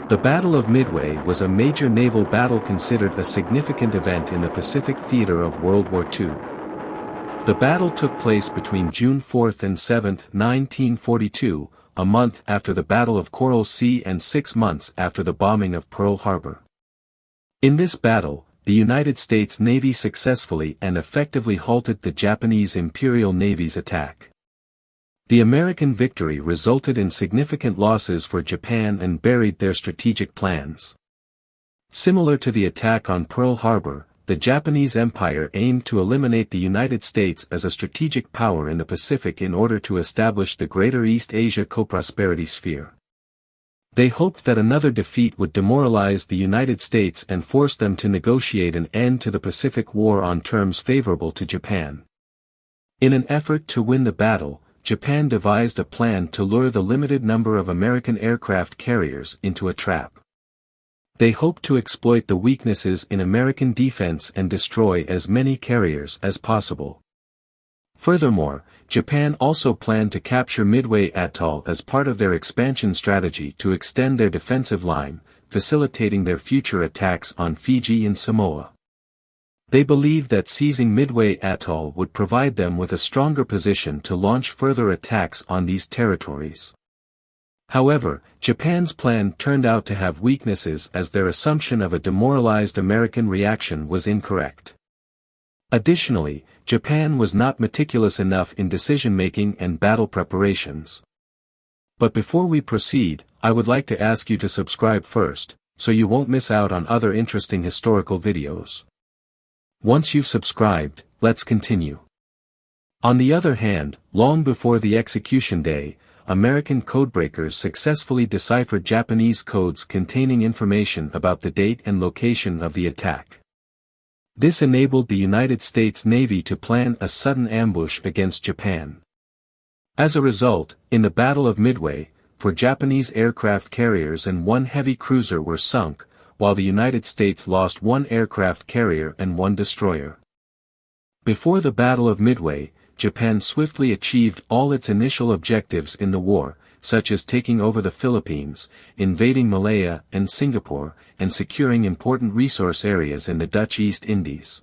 The Battle of Midway was a major naval battle considered a significant event in the Pacific theater of World War II. The battle took place between June 4 and 7, 1942, a month after the Battle of Coral Sea and 6 months after the bombing of Pearl Harbor. In this battle, the United States Navy successfully and effectively halted the Japanese Imperial Navy's attack. The American victory resulted in significant losses for Japan and buried their strategic plans. Similar to the attack on Pearl Harbor, the Japanese Empire aimed to eliminate the United States as a strategic power in the Pacific in order to establish the Greater East Asia co-prosperity sphere. They hoped that another defeat would demoralize the United States and force them to negotiate an end to the Pacific War on terms favorable to Japan. In an effort to win the battle, Japan devised a plan to lure the limited number of American aircraft carriers into a trap. They hoped to exploit the weaknesses in American defense and destroy as many carriers as possible. Furthermore, Japan also planned to capture Midway Atoll as part of their expansion strategy to extend their defensive line, facilitating their future attacks on Fiji and Samoa. They believed that seizing Midway Atoll would provide them with a stronger position to launch further attacks on these territories. However, Japan's plan turned out to have weaknesses as their assumption of a demoralized American reaction was incorrect. Additionally, Japan was not meticulous enough in decision-making and battle preparations. But before we proceed, I would like to ask you to subscribe first, so you won't miss out on other interesting historical videos. Once you've subscribed, let's continue. On the other hand, long before the execution day, American codebreakers successfully deciphered Japanese codes containing information about the date and location of the attack. This enabled the United States Navy to plan a sudden ambush against Japan. As a result, in the Battle of Midway, 4 Japanese aircraft carriers and 1 heavy cruiser were sunk, while the United States lost 1 aircraft carrier and 1 destroyer. Before the Battle of Midway, Japan swiftly achieved all its initial objectives in the war, such as taking over the Philippines, invading Malaya and Singapore, and securing important resource areas in the Dutch East Indies.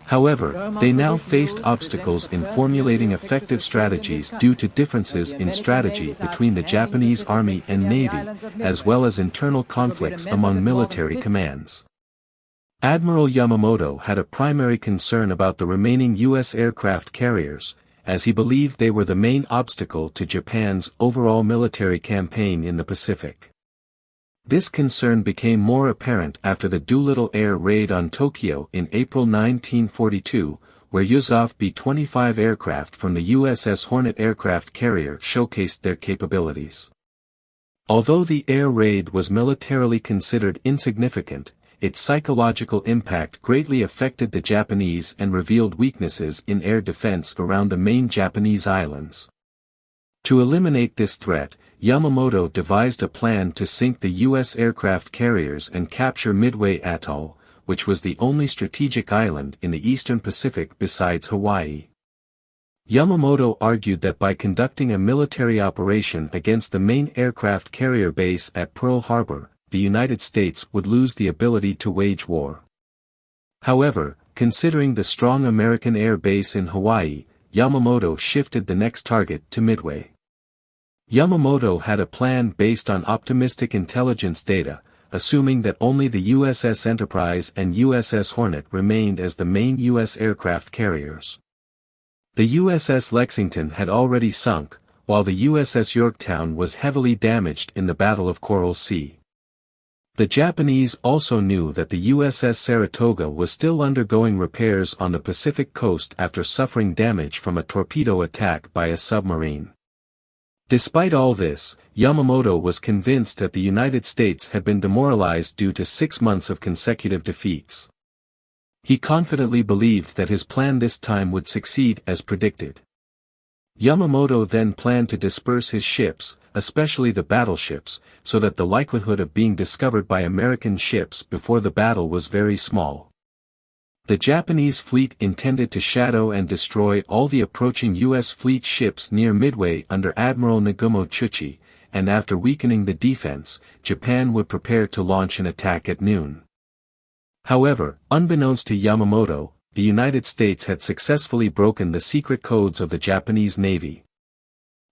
However, they now faced obstacles in formulating effective strategies due to differences in strategy between the Japanese Army and Navy, as well as internal conflicts among military commands. Admiral Yamamoto had a primary concern about the remaining U.S. aircraft carriers, as he believed they were the main obstacle to Japan's overall military campaign in the Pacific. This concern became more apparent after the Doolittle air raid on Tokyo in April 1942, where Yuzov B-25 aircraft from the USS Hornet aircraft carrier showcased their capabilities. Although the air raid was militarily considered insignificant, its psychological impact greatly affected the Japanese and revealed weaknesses in air defense around the main Japanese islands. To eliminate this threat, Yamamoto devised a plan to sink the U.S. aircraft carriers and capture Midway Atoll, which was the only strategic island in the eastern Pacific besides Hawaii. Yamamoto argued that by conducting a military operation against the main aircraft carrier base at Pearl Harbor, the United States would lose the ability to wage war. However, considering the strong American air base in Hawaii, Yamamoto shifted the next target to Midway. Yamamoto had a plan based on optimistic intelligence data, assuming that only the USS Enterprise and USS Hornet remained as the main U.S. aircraft carriers. The USS Lexington had already sunk, while the USS Yorktown was heavily damaged in the Battle of Coral Sea. The Japanese also knew that the USS Saratoga was still undergoing repairs on the Pacific coast after suffering damage from a torpedo attack by a submarine. Despite all this, Yamamoto was convinced that the United States had been demoralized due to 6 months of consecutive defeats. He confidently believed that his plan this time would succeed as predicted. Yamamoto then planned to disperse his ships, especially the battleships, so that the likelihood of being discovered by American ships before the battle was very small. The Japanese fleet intended to shadow and destroy all the approaching U.S. fleet ships near Midway under Admiral Nagumo Chuchi, and after weakening the defense, Japan would prepare to launch an attack at noon. However, unbeknownst to Yamamoto, the United States had successfully broken the secret codes of the Japanese Navy.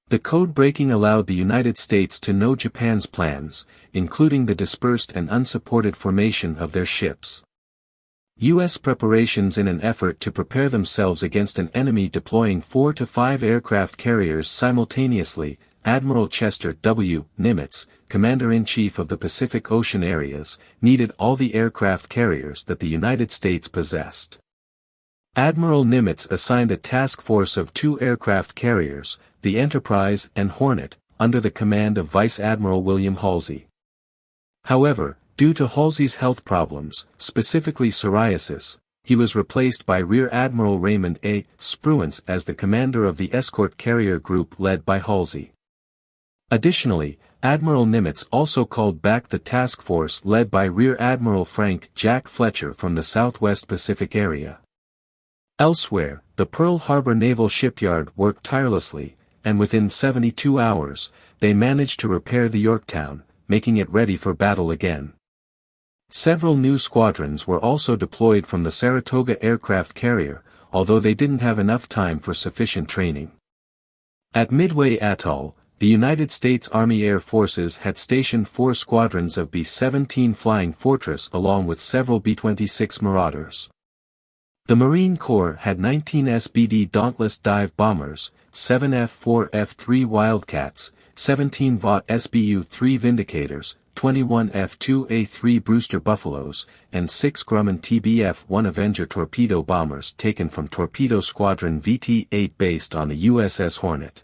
The code breaking allowed the United States to know Japan's plans, including the dispersed and unsupported formation of their ships. U.S. preparations in an effort to prepare themselves against an enemy deploying 4 to 5 aircraft carriers simultaneously. Admiral Chester W. Nimitz, Commander-in-Chief of the Pacific Ocean areas, needed all the aircraft carriers that the United States possessed. Admiral Nimitz assigned a task force of 2 aircraft carriers, the Enterprise and Hornet, under the command of Vice Admiral William Halsey. However, due to Halsey's health problems, specifically psoriasis, he was replaced by Rear Admiral Raymond A. Spruance as the commander of the escort carrier group led by Halsey. Additionally, Admiral Nimitz also called back the task force led by Rear Admiral Frank Jack Fletcher from the Southwest Pacific area. Elsewhere, the Pearl Harbor Naval Shipyard worked tirelessly, and within 72 hours, they managed to repair the Yorktown, making it ready for battle again. Several new squadrons were also deployed from the Saratoga aircraft carrier, although they didn't have enough time for sufficient training. At Midway Atoll, the United States Army Air Forces had stationed 4 squadrons of B-17 Flying Fortress along with several B-26 Marauders. The Marine Corps had 19 SBD Dauntless dive bombers, 7 F-4 F-3 Wildcats, 17 Vought SBU-3 Vindicators, 21 F-2A-3 Brewster Buffaloes, and 6 Grumman TBF-1 Avenger torpedo bombers taken from Torpedo Squadron VT-8 based on the USS Hornet.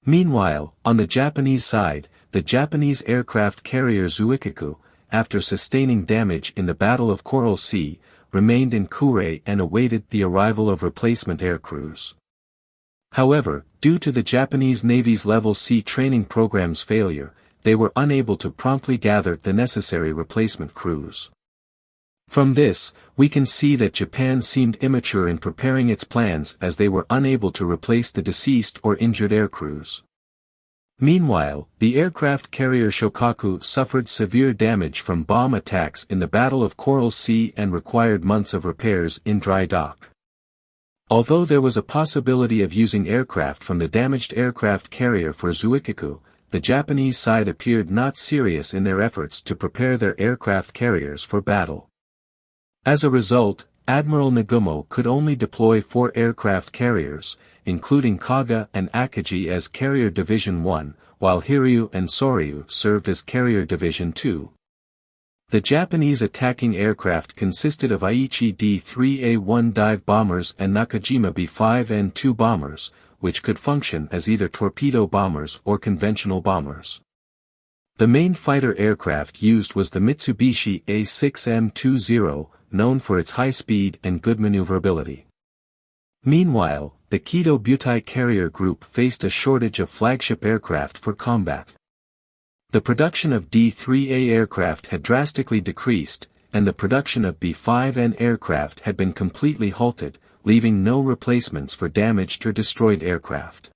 Meanwhile, on the Japanese side, the Japanese aircraft carrier Zuikaku, after sustaining damage in the Battle of Coral Sea, remained in Kure and awaited the arrival of replacement aircrews. However, due to the Japanese Navy's Level C training program's failure, they were unable to promptly gather the necessary replacement crews. From this, we can see that Japan seemed immature in preparing its plans as they were unable to replace the deceased or injured aircrews. Meanwhile, the aircraft carrier Shokaku suffered severe damage from bomb attacks in the Battle of Coral Sea and required months of repairs in dry dock. Although there was a possibility of using aircraft from the damaged aircraft carrier for Zuikaku, the Japanese side appeared not serious in their efforts to prepare their aircraft carriers for battle. As a result, Admiral Nagumo could only deploy 4 aircraft carriers, including Kaga and Akagi as Carrier Division 1, while Hiryu and Soryu served as Carrier Division 2. The Japanese attacking aircraft consisted of Aichi D-3A-1 dive bombers and Nakajima B-5N-2 bombers, which could function as either torpedo bombers or conventional bombers. The main fighter aircraft used was the Mitsubishi A-6M20, known for its high speed and good maneuverability. Meanwhile, the Kido Butai carrier group faced a shortage of flagship aircraft for combat. The production of D-3A aircraft had drastically decreased, and the production of B-5N aircraft had been completely halted, leaving no replacements for damaged or destroyed aircraft.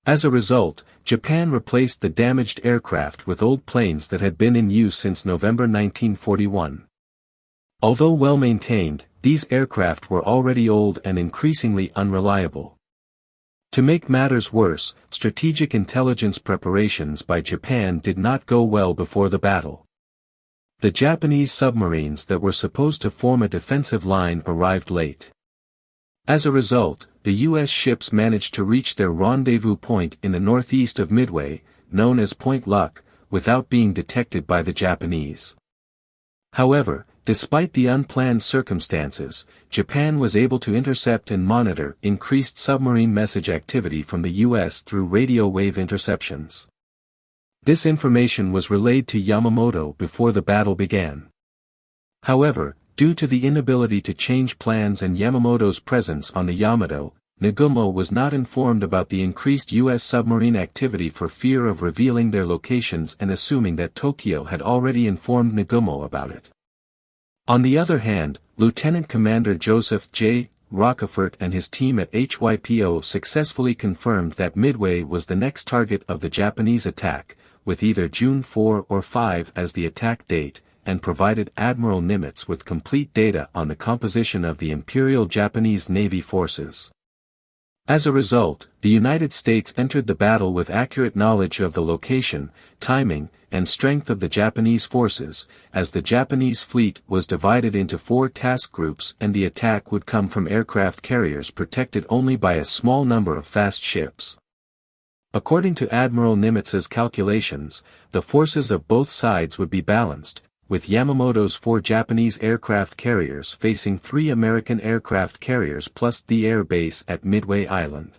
As a result, Japan replaced the damaged aircraft with old planes that had been in use since November 1941. Although well maintained, these aircraft were already old and increasingly unreliable. To make matters worse, strategic intelligence preparations by Japan did not go well before the battle. The Japanese submarines that were supposed to form a defensive line arrived late. As a result, the U.S. ships managed to reach their rendezvous point in the northeast of Midway, known as Point Luck, without being detected by the Japanese. However, despite the unplanned circumstances, Japan was able to intercept and monitor increased submarine message activity from the U.S. through radio wave interceptions. This information was relayed to Yamamoto before the battle began. However, due to the inability to change plans and Yamamoto's presence on the Yamato, Nagumo was not informed about the increased U.S. submarine activity for fear of revealing their locations and assuming that Tokyo had already informed Nagumo about it. On the other hand, Lieutenant Commander Joseph J. Rockefort and his team at HYPO successfully confirmed that Midway was the next target of the Japanese attack, with either June 4 or 5 as the attack date, and provided Admiral Nimitz with complete data on the composition of the Imperial Japanese Navy forces. As a result, the United States entered the battle with accurate knowledge of the location, timing, and strength of the Japanese forces, as the Japanese fleet was divided into 4 task groups and the attack would come from aircraft carriers protected only by a small number of fast ships. According to Admiral Nimitz's calculations, the forces of both sides would be balanced, with Yamamoto's 4 Japanese aircraft carriers facing 3 American aircraft carriers plus the air base at Midway Island.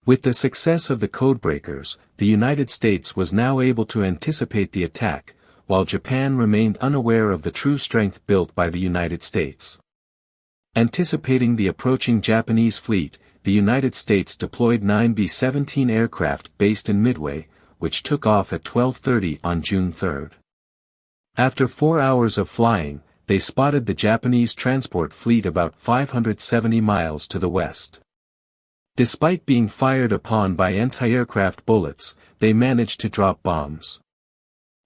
With the success of the codebreakers, the United States was now able to anticipate the attack, while Japan remained unaware of the true strength built by the United States. Anticipating the approaching Japanese fleet, the United States deployed 9 B-17 aircraft based in Midway, which took off at 12:30 on June 3. After 4 hours of flying, they spotted the Japanese transport fleet about 570 miles to the west. Despite being fired upon by anti-aircraft bullets, they managed to drop bombs.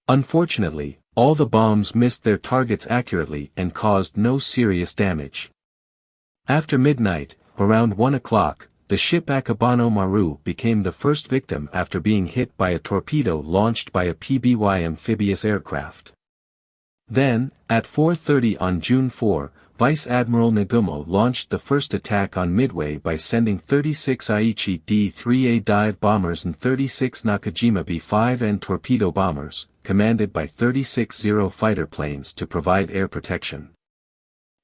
Unfortunately, all the bombs missed their targets accurately and caused no serious damage. After midnight, around 1 o'clock, the ship Akabano Maru became the first victim after being hit by a torpedo launched by a PBY amphibious aircraft. Then, at 4:30 on June 4, Vice Admiral Nagumo launched the first attack on Midway by sending 36 Aichi D-3A dive bombers and 36 Nakajima B-5N torpedo bombers, commanded by 36 Zero fighter planes to provide air protection.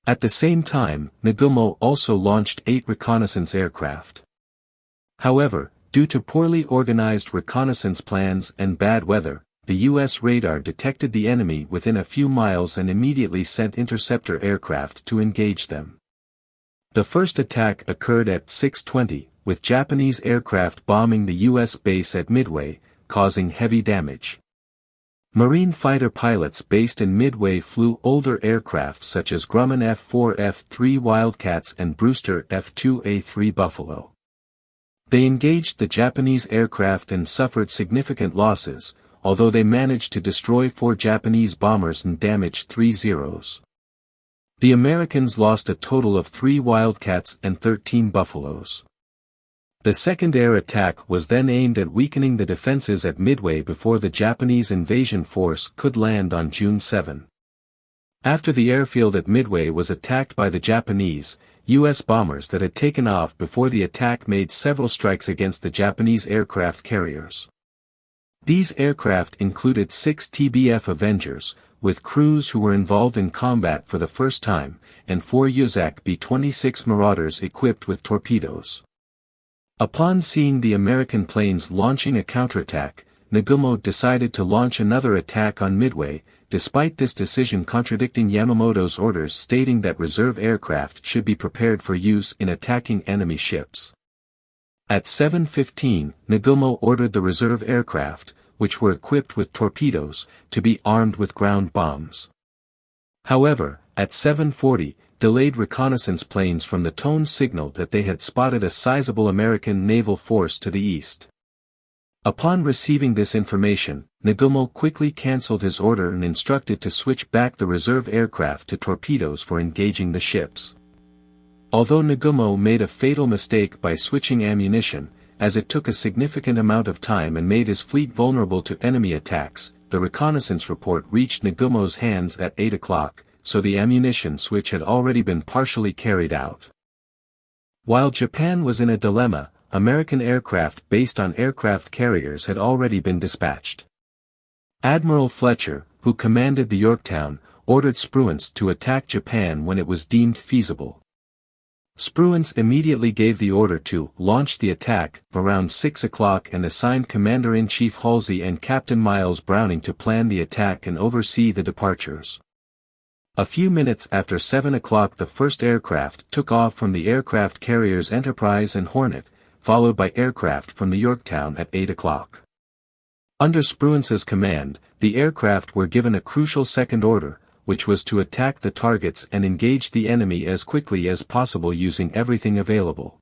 At the same time, Nagumo also launched 8 reconnaissance aircraft. However, due to poorly organized reconnaissance plans and bad weather, the U.S. radar detected the enemy within a few miles and immediately sent interceptor aircraft to engage them. The first attack occurred at 6:20, with Japanese aircraft bombing the U.S. base at Midway, causing heavy damage. Marine fighter pilots based in Midway flew older aircraft such as Grumman F-4 F-3 Wildcats and Brewster F-2A-3 Buffalo. They engaged the Japanese aircraft and suffered significant losses, although they managed to destroy 4 Japanese bombers and damage 3 Zeros. The Americans lost a total of 3 Wildcats and 13 Buffaloes. The second air attack was then aimed at weakening the defenses at Midway before the Japanese invasion force could land on June 7. After the airfield at Midway was attacked by the Japanese, U.S. bombers that had taken off before the attack made several strikes against the Japanese aircraft carriers. These aircraft included 6 TBF Avengers, with crews who were involved in combat for the first time, and 4 Yuzak B-26 Marauders equipped with torpedoes. Upon seeing the American planes launching a counterattack, Nagumo decided to launch another attack on Midway, despite this decision contradicting Yamamoto's orders stating that reserve aircraft should be prepared for use in attacking enemy ships. At 7:15, Nagumo ordered the reserve aircraft, which were equipped with torpedoes, to be armed with ground bombs. However, at 7:40, delayed reconnaissance planes from the tone signaled that they had spotted a sizable American naval force to the east. Upon receiving this information, Nagumo quickly cancelled his order and instructed to switch back the reserve aircraft to torpedoes for engaging the ships. Although Nagumo made a fatal mistake by switching ammunition, as it took a significant amount of time and made his fleet vulnerable to enemy attacks, the reconnaissance report reached Nagumo's hands at 8 o'clock, so the ammunition switch had already been partially carried out. While Japan was in a dilemma, American aircraft based on aircraft carriers had already been dispatched. Admiral Fletcher, who commanded the Yorktown, ordered Spruance to attack Japan when it was deemed feasible. Spruance immediately gave the order to launch the attack around 6 o'clock and assigned Commander-in-Chief Halsey and Captain Miles Browning to plan the attack and oversee the departures. A few minutes after 7 o'clock the first aircraft took off from the aircraft carriers Enterprise and Hornet, followed by aircraft from the Yorktown at 8 o'clock. Under Spruance's command, the aircraft were given a crucial second order, which was to attack the targets and engage the enemy as quickly as possible using everything available.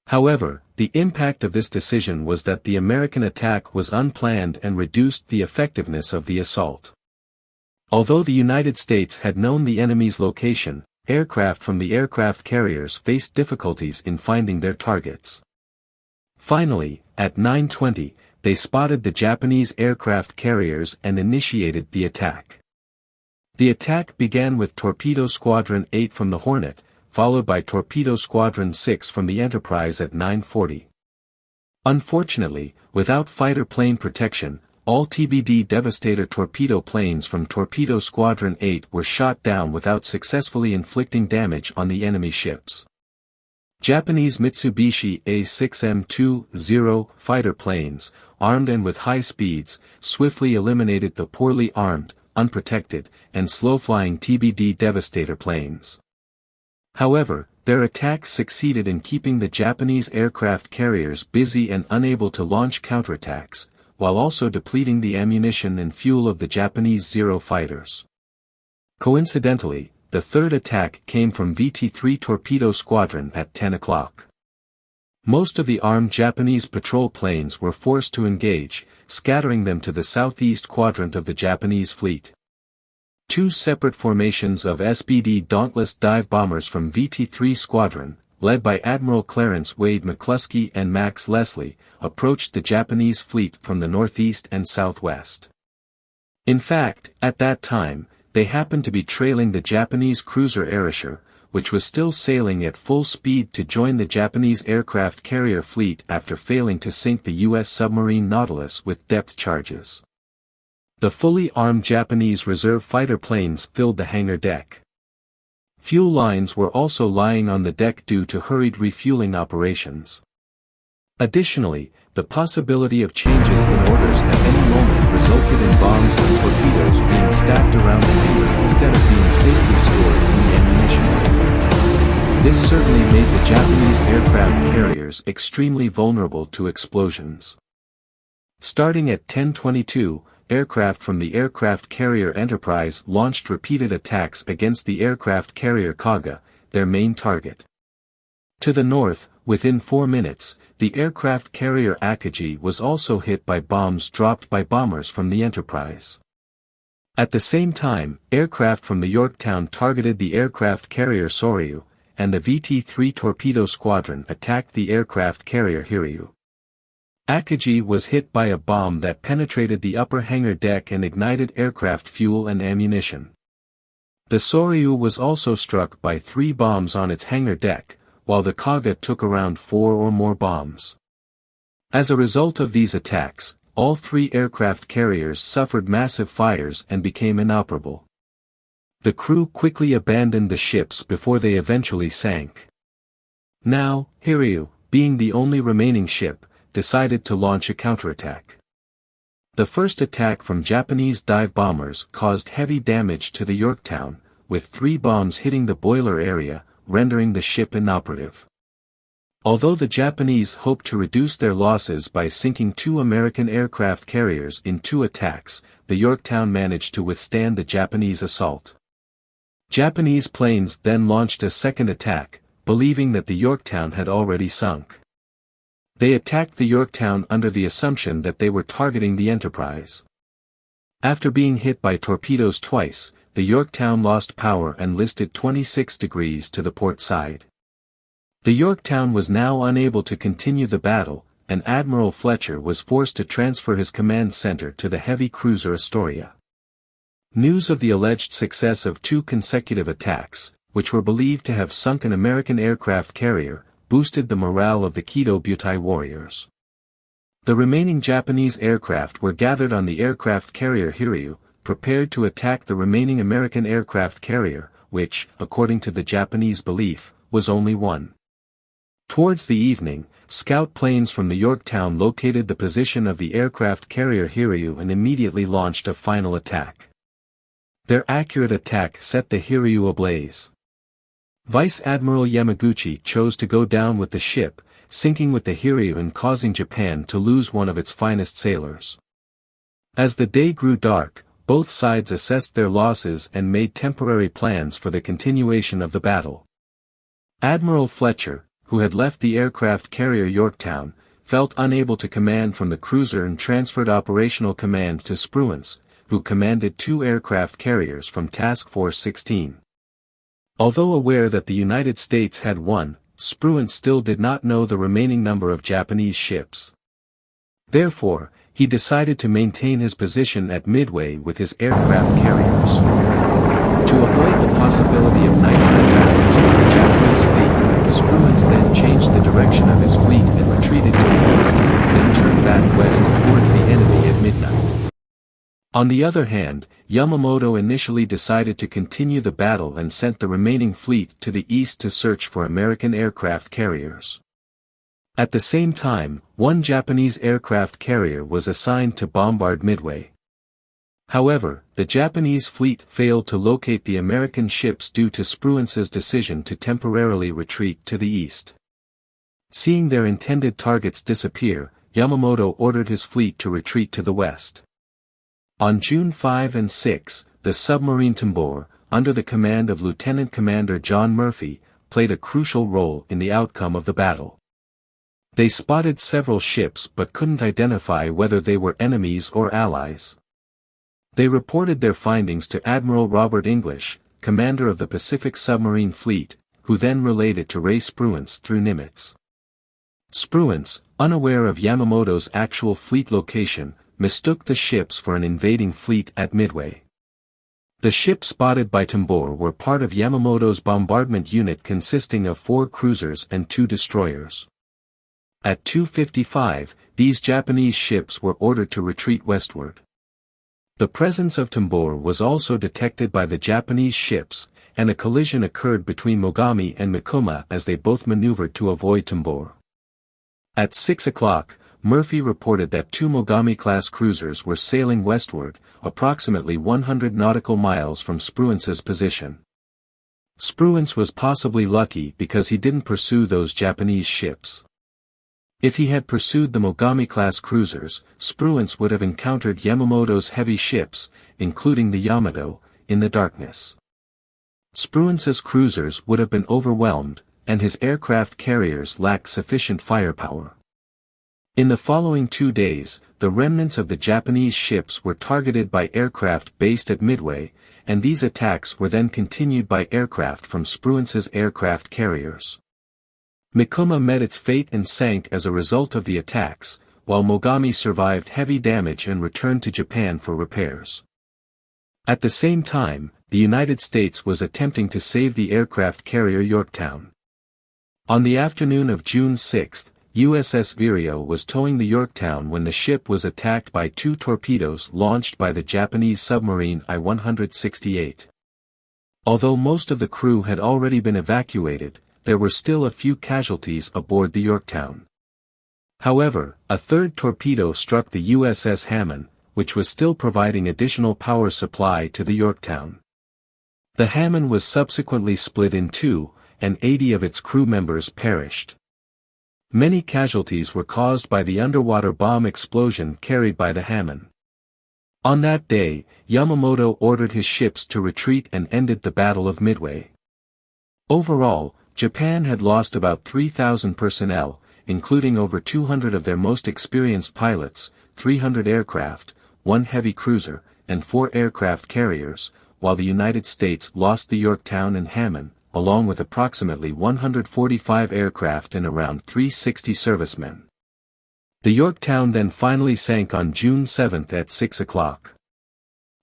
However, the impact of this decision was that the American attack was unplanned and reduced the effectiveness of the assault. Although the United States had known the enemy's location, aircraft from the aircraft carriers faced difficulties in finding their targets. Finally, at 9:20, they spotted the Japanese aircraft carriers and initiated the attack. The attack began with Torpedo Squadron 8 from the Hornet, followed by Torpedo Squadron 6 from the Enterprise at 9:40. Unfortunately, without fighter plane protection, all TBD Devastator torpedo planes from Torpedo Squadron 8 were shot down without successfully inflicting damage on the enemy ships. Japanese Mitsubishi A6M20 fighter planes, armed and with high speeds, swiftly eliminated the poorly armed, unprotected, and slow-flying TBD Devastator planes. However, their attacks succeeded in keeping the Japanese aircraft carriers busy and unable to launch counterattacks, while also depleting the ammunition and fuel of the Japanese Zero fighters. Coincidentally, the third attack came from VT-3 Torpedo Squadron at 10 o'clock. Most of the armed Japanese patrol planes were forced to engage, scattering them to the southeast quadrant of the Japanese fleet. Two separate formations of SBD Dauntless dive bombers from VT-3 Squadron, led by Admiral Clarence Wade McCluskey and Max Leslie, approached the Japanese fleet from the northeast and southwest. In fact, at that time, they happened to be trailing the Japanese cruiser Arisher, which was still sailing at full speed to join the Japanese aircraft carrier fleet after failing to sink the U.S. submarine Nautilus with depth charges. The fully armed Japanese reserve fighter planes filled the hangar deck. Fuel lines were also lying on the deck due to hurried refueling operations. Additionally, the possibility of changes in orders at any moment resulted in bombs and torpedoes being stacked around the hangar instead of being safely stored in the ammunition room. This certainly made the Japanese aircraft carriers extremely vulnerable to explosions. Starting at 10:22, aircraft from the aircraft carrier Enterprise launched repeated attacks against the aircraft carrier Kaga, their main target. To the north, within 4 minutes, the aircraft carrier Akagi was also hit by bombs dropped by bombers from the Enterprise. At the same time, aircraft from the Yorktown targeted the aircraft carrier Soryu, and the VT-3 Torpedo Squadron attacked the aircraft carrier Hiryu. Akagi was hit by a bomb that penetrated the upper hangar deck and ignited aircraft fuel and ammunition. The Soryu was also struck by 3 bombs on its hangar deck, while the Kaga took around 4 or more bombs. As a result of these attacks, all 3 aircraft carriers suffered massive fires and became inoperable. The crew quickly abandoned the ships before they eventually sank. Now, Hiryu, being the only remaining ship, decided to launch a counterattack. The first attack from Japanese dive bombers caused heavy damage to the Yorktown, with 3 bombs hitting the boiler area, rendering the ship inoperative. Although the Japanese hoped to reduce their losses by sinking 2 American aircraft carriers in 2 attacks, the Yorktown managed to withstand the Japanese assault. Japanese planes then launched a second attack, believing that the Yorktown had already sunk. They attacked the Yorktown under the assumption that they were targeting the Enterprise. After being hit by torpedoes twice, the Yorktown lost power and listed 26 degrees to the port side. The Yorktown was now unable to continue the battle, and Admiral Fletcher was forced to transfer his command center to the heavy cruiser Astoria. News of the alleged success of 2 consecutive attacks, which were believed to have sunk an American aircraft carrier, boosted the morale of the Kido Butai warriors. The remaining Japanese aircraft were gathered on the aircraft carrier Hiryu, prepared to attack the remaining American aircraft carrier, which, according to the Japanese belief, was only 1. Towards the evening, scout planes from the Yorktown located the position of the aircraft carrier Hiryu and immediately launched a final attack. Their accurate attack set the Hiryu ablaze. Vice Admiral Yamaguchi chose to go down with the ship, sinking with the Hiryu and causing Japan to lose one of its finest sailors. As the day grew dark, both sides assessed their losses and made temporary plans for the continuation of the battle. Admiral Fletcher, who had left the aircraft carrier Yorktown, felt unable to command from the cruiser and transferred operational command to Spruance, who commanded 2 aircraft carriers from Task Force 16. Although aware that the United States had won, Spruance still did not know the remaining number of Japanese ships. Therefore, he decided to maintain his position at Midway with his aircraft carriers. To avoid the possibility of nighttime battles with the Japanese fleet, Spruance then changed the direction of his fleet and retreated to the east, then turned back west towards the enemy at midnight. On the other hand, Yamamoto initially decided to continue the battle and sent the remaining fleet to the east to search for American aircraft carriers. At the same time, 1 Japanese aircraft carrier was assigned to bombard Midway. However, the Japanese fleet failed to locate the American ships due to Spruance's decision to temporarily retreat to the east. Seeing their intended targets disappear, Yamamoto ordered his fleet to retreat to the west. On June 5 and 6, the submarine Tambor, under the command of Lieutenant Commander John Murphy, played a crucial role in the outcome of the battle. They spotted several ships but couldn't identify whether they were enemies or allies. They reported their findings to Admiral Robert English, commander of the Pacific Submarine Fleet, who then relayed it to Ray Spruance through Nimitz. Spruance, unaware of Yamamoto's actual fleet location, mistook the ships for an invading fleet at Midway. The ships spotted by Tambor were part of Yamamoto's bombardment unit consisting of 4 cruisers and 2 destroyers. At 2:55, these Japanese ships were ordered to retreat westward. The presence of Tambor was also detected by the Japanese ships, and a collision occurred between Mogami and Mikuma as they both maneuvered to avoid Tambor. At 6 o'clock, Murphy reported that 2 Mogami-class cruisers were sailing westward, approximately 100 nautical miles from Spruance's position. Spruance was possibly lucky because he didn't pursue those Japanese ships. If he had pursued the Mogami-class cruisers, Spruance would have encountered Yamamoto's heavy ships, including the Yamato, in the darkness. Spruance's cruisers would have been overwhelmed, and his aircraft carriers lacked sufficient firepower. In the following 2 days, the remnants of the Japanese ships were targeted by aircraft based at Midway, and these attacks were then continued by aircraft from Spruance's aircraft carriers. Mikuma met its fate and sank as a result of the attacks, while Mogami survived heavy damage and returned to Japan for repairs. At the same time, the United States was attempting to save the aircraft carrier Yorktown. On the afternoon of June 6, USS Vireo was towing the Yorktown when the ship was attacked by 2 torpedoes launched by the Japanese submarine I-168. Although most of the crew had already been evacuated, there were still a few casualties aboard the Yorktown. However, a 3rd torpedo struck the USS Hammond, which was still providing additional power supply to the Yorktown. The Hammond was subsequently split in 2, and 80 of its crew members perished. Many casualties were caused by the underwater bomb explosion carried by the Hammond. On that day, Yamamoto ordered his ships to retreat and ended the Battle of Midway. Overall, Japan had lost about 3,000 personnel, including over 200 of their most experienced pilots, 300 aircraft, 1 heavy cruiser, and 4 aircraft carriers, while the United States lost the Yorktown and Hammond, along with approximately 145 aircraft and around 360 servicemen. The Yorktown then finally sank on June 7 at 6 o'clock.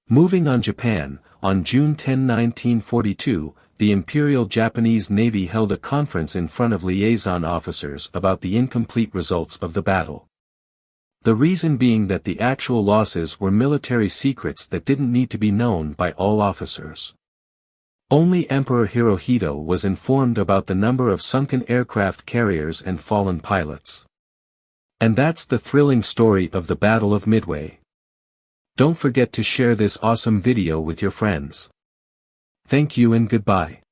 Moving on Japan, on June 10, 1942, the Imperial Japanese Navy held a conference in front of liaison officers about the incomplete results of the battle. The reason being that the actual losses were military secrets that didn't need to be known by all officers. Only Emperor Hirohito was informed about the number of sunken aircraft carriers and fallen pilots. And that's the thrilling story of the Battle of Midway. Don't forget to share this awesome video with your friends. Thank you and goodbye.